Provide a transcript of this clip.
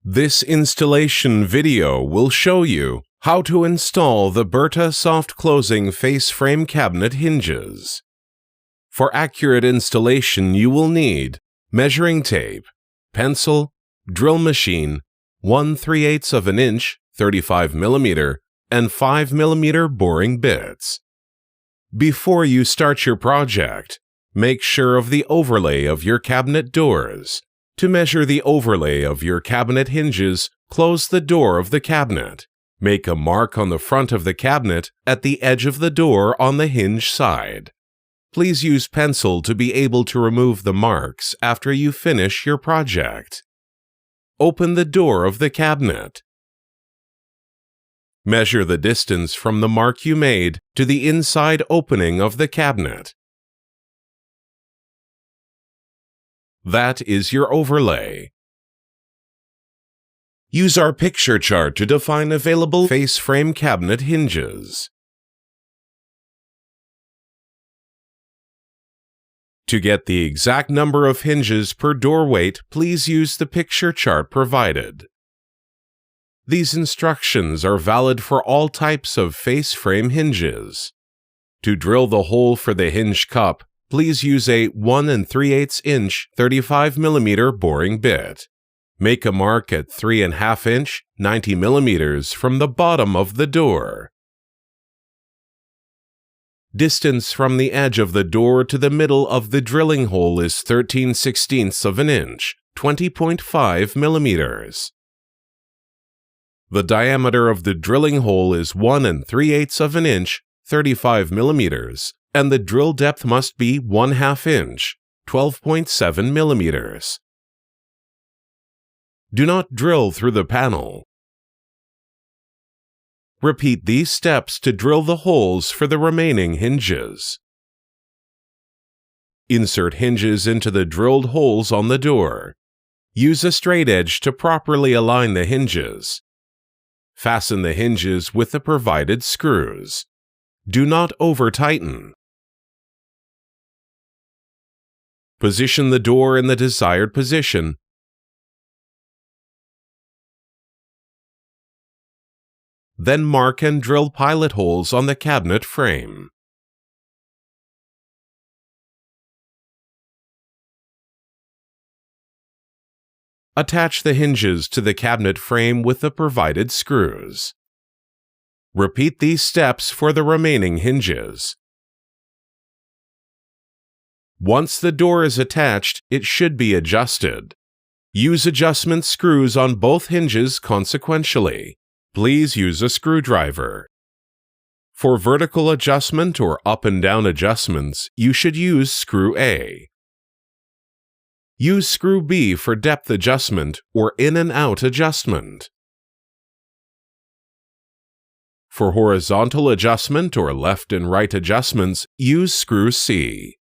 This installation video will show you how to install the Berta soft closing face frame cabinet hinges. For accurate installation, you will need measuring tape, pencil, drill machine, 1/3 of an inch, 35 mm, and 5 mm boring bits. Before you start your project, make sure of the overlay of your cabinet doors. To measure the overlay of your cabinet hinges, close the door of the cabinet. Make a mark on the front of the cabinet at the edge of the door on the hinge side. Please use pencil to be able to remove the marks after you finish your project. Open the door of the cabinet. Measure the distance from the mark you made to the inside opening of the cabinet. That is your overlay. Use our picture chart to define available face frame cabinet hinges. To get the exact number of hinges per door weight, please use the picture chart provided. These instructions are valid for all types of face frame hinges. To drill the hole for the hinge cup, please use a 1 3/8 inch 35 mm boring bit. Make a mark at 3½ inch 90 mm from the bottom of the door. Distance from the edge of the door to the middle of the drilling hole is 13/16 of an inch, 20.5 mm. The diameter of the drilling hole is 1 3/8 of an inch, 35 mm, and the drill depth must be 1/2 inch, 12.7 mm. Do not drill through the panel. Repeat these steps to drill the holes for the remaining hinges. Insert hinges into the drilled holes on the door. Use a straight edge to properly align the hinges. Fasten the hinges with the provided screws. Do not over-tighten. Position the door in the desired position. Then mark and drill pilot holes on the cabinet frame. Attach the hinges to the cabinet frame with the provided screws. Repeat these steps for the remaining hinges. Once the door is attached, it should be adjusted. Use adjustment screws on both hinges consequentially. Please use a screwdriver. For vertical adjustment or up and down adjustments, you should use screw A. Use screw B for depth adjustment or in and out adjustment. For horizontal adjustment or left and right adjustments, use screw C.